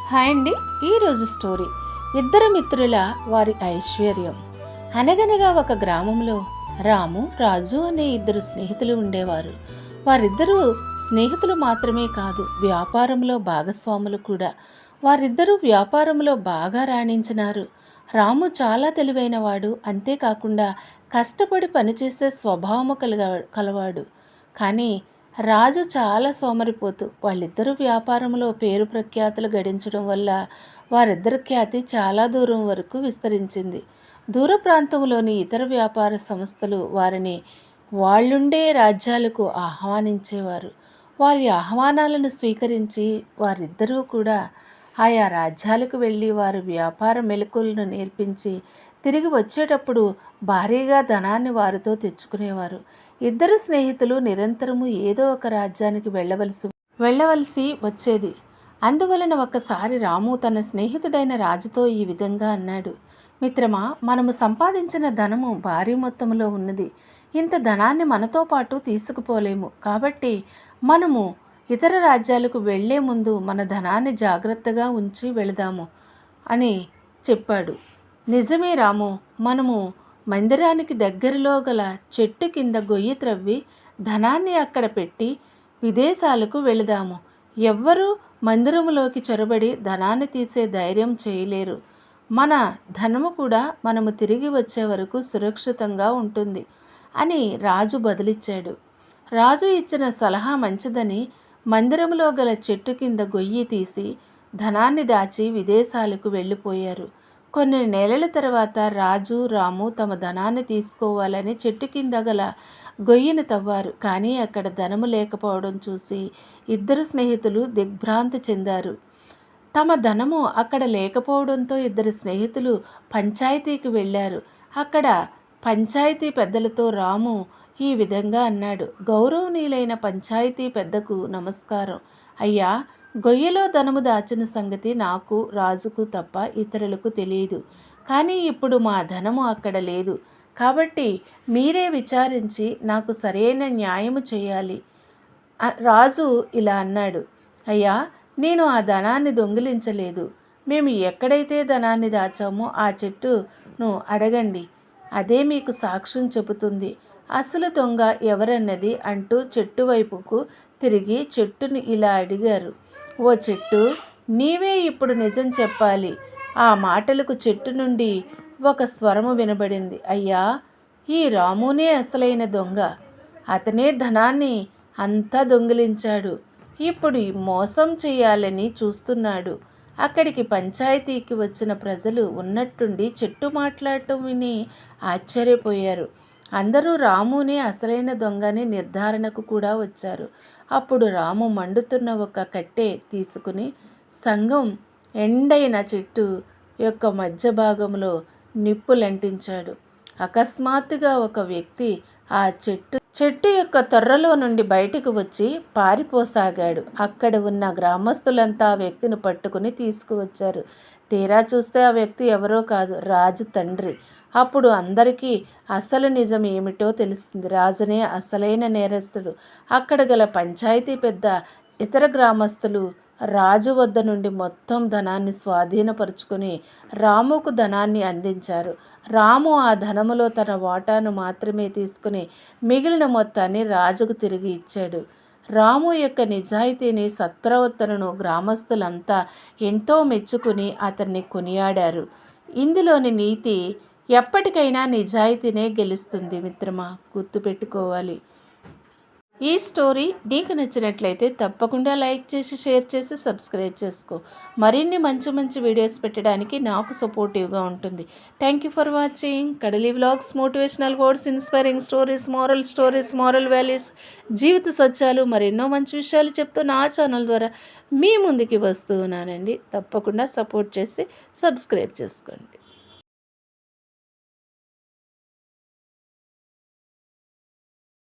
Hi అండి. ఈరోజు story ఇద్దరు మిత్రుల వారి ఐశ్వర్యం. అనగనగా ఒక గ్రామంలో రాము రాజు అనే ఇద్దరు స్నేహితులు ఉండేవారు. వారిద్దరూ స్నేహితులు మాత్రమే కాదు, వ్యాపారంలో భాగస్వాములు కూడా. వారిద్దరూ వ్యాపారంలో బాగా రాణించినారు. రాము చాలా తెలివైనవాడు, అంతేకాకుండా కష్టపడి పనిచేసే స్వభావము కలవాడు. కానీ రాజు చాలా సోమరిపోతు. వాళ్ళిద్దరూ వ్యాపారంలో పేరు ప్రఖ్యాతులు గడించడం వల్ల వారిద్దరి ఖ్యాతి చాలా దూరం వరకు విస్తరించింది. దూర ప్రాంతంలోని ఇతర వ్యాపార సంస్థలు వారిని వాళ్ళుండే రాజ్యాలకు ఆహ్వానించేవారు. వారి ఆహ్వానాలను స్వీకరించి వారిద్దరూ కూడా ఆయా రాజ్యాలకు వెళ్ళి వారి వ్యాపార మెలకువలను నేర్పించి తిరిగి వచ్చేటప్పుడు భారీగా ధనాన్ని వారితో తెచ్చుకునేవారు. ఇద్దరు స్నేహితులు నిరంతరము ఏదో ఒక రాజ్యానికి వెళ్ళవలసి వచ్చేది. అందువలన ఒకసారి రాము తన స్నేహితుడైన రాజుతో ఈ విధంగా అన్నాడు. మిత్రమా, మనము సంపాదించిన ధనము భారీ మొత్తంలో ఉన్నది. ఇంత ధనాన్ని మనతో పాటు తీసుకుపోలేము. కాబట్టి మనము ఇతర రాజ్యాలకు వెళ్లే ముందు మన ధనాన్ని జాగ్రత్తగా ఉంచి వెళదాము అని చెప్పాడు. నిజమే రాము, మనము మందిరానికి దగ్గరలో గల చెట్టు కింద గొయ్యి త్రవ్వి ధనాన్ని అక్కడ పెట్టి విదేశాలకు వెళదాము. ఎవ్వరూ మందిరములోకి చొరబడి ధనాన్ని తీసే ధైర్యం చేయలేరు. మన ధనము కూడా మనము తిరిగి వచ్చే వరకు సురక్షితంగా ఉంటుంది అని రాజు బదులిచ్చాడు. రాజు ఇచ్చిన సలహా మంచిదని మందిరంలో గల చెట్టు కింద గొయ్యి తీసి ధనాన్ని దాచి విదేశాలకు వెళ్ళిపోయారు. కొన్ని నెలల తర్వాత రాజు రాము తమ ధనాన్ని తీసుకోవాలని చెట్టు కింద గల గొయ్యిని తవ్వారు. కానీ అక్కడ ధనము లేకపోవడం చూసి ఇద్దరు స్నేహితులు దిగ్భ్రాంతి చెందారు. తమ ధనము అక్కడ లేకపోవడంతో ఇద్దరు స్నేహితులు పంచాయతీకి వెళ్ళారు. అక్కడ పంచాయతీ పెద్దలతో రాము ఈ విధంగా అన్నాడు. గౌరవనీయులైన పంచాయతీ పెద్దకు నమస్కారం. అయ్యా, గొయ్యలో ధనము దాచిన సంగతి నాకు రాజుకు తప్ప ఇతరులకు తెలియదు. కానీ ఇప్పుడు మా ధనము అక్కడ లేదు. కాబట్టి మీరే విచారించి నాకు సరైన న్యాయము చేయాలి. రాజు ఇలా అన్నాడు. అయ్యా, నేను ఆ ధనాన్ని దొంగిలించలేదు. మేము ఎక్కడైతే ధనాన్ని దాచామో ఆ చెట్టును అడగండి, అదే మీకు సాక్ష్యం చెబుతుంది. అసలు దొంగ ఎవరన్నది అంటూ చెట్టు వైపుకు తిరిగి చెట్టుని ఇలా అడిగారు. ఓ చెట్టు, నీవే ఇప్పుడు నిజం చెప్పాలి. ఆ మాటలకు చెట్టు నుండి ఒక స్వరము వినబడింది. అయ్యా, ఈ రామునే అసలైన దొంగ. అతనే ధనాన్ని అంతా దొంగిలించాడు. ఇప్పుడు మోసం చేయాలని చూస్తున్నాడు. అక్కడికి పంచాయతీకి వచ్చిన ప్రజలు ఉన్నట్టుండి చెట్టు మాట్లాడటం విని ఆశ్చర్యపోయారు. అందరూ రామునే అసలైన దొంగని నిర్ధారణకు కూడా వచ్చారు. అప్పుడు రాము మండుతున్న ఒక కట్టె తీసుకుని సంఘం ఎండైన చెట్టు యొక్క మధ్య భాగంలో నిప్పులంటించాడు. అకస్మాత్తుగా ఒక వ్యక్తి ఆ చెట్టు యొక్క తొర్రలో నుండి బయటకు వచ్చి పారిపోసాగాడు. అక్కడ ఉన్న గ్రామస్తులంతా ఆ వ్యక్తిని పట్టుకుని తీసుకువచ్చారు. తీరా చూస్తే ఆ వ్యక్తి ఎవరో కాదు, రాజు తండ్రి. అప్పుడు అందరికీ అసలు నిజం ఏమిటో తెలిసింది. రాజునే అసలైన నేరస్తుడు. అక్కడ గల పంచాయతీ పెద్ద ఇతర గ్రామస్తులు రాజు వద్ద నుండి మొత్తం ధనాన్ని స్వాధీనపరుచుకొని రాముకు ధనాన్ని అందించారు. రాము ఆ ధనములో తన వాటాను మాత్రమే తీసుకుని మిగిలిన మొత్తాన్ని రాజుకు తిరిగి ఇచ్చాడు. రాము యొక్క నిజాయితీని సత్ప్రవర్తనను గ్రామస్తులంతా ఎంతో మెచ్చుకుని అతన్ని కొనియాడారు. ఇందులోని నీతి, ఎప్పటికైనా నిజాయితీనే గెలుస్తుంది మిత్రమా, గుర్తుపెట్టుకోవాలి. ఈ స్టోరీ నీకు నచ్చినట్లయితే తప్పకుండా లైక్ చేసి, షేర్ చేసి, సబ్స్క్రైబ్ చేసుకో. మరిన్ని మంచి మంచి వీడియోస్ పెట్టడానికి నాకు సపోర్టివ్గా ఉంటుంది. Thank you for watching. Kadali vlogs, motivational quotes, inspiring stories, moral values, జీవిత సత్యాలు, మరెన్నో మంచి విషయాలు చెప్తూ నా ఛానల్ ద్వారా మీ ముందుకి వస్తూ ఉన్నానండి. తప్పకుండా సపోర్ట్ చేసి సబ్స్క్రైబ్ చేసుకోండి.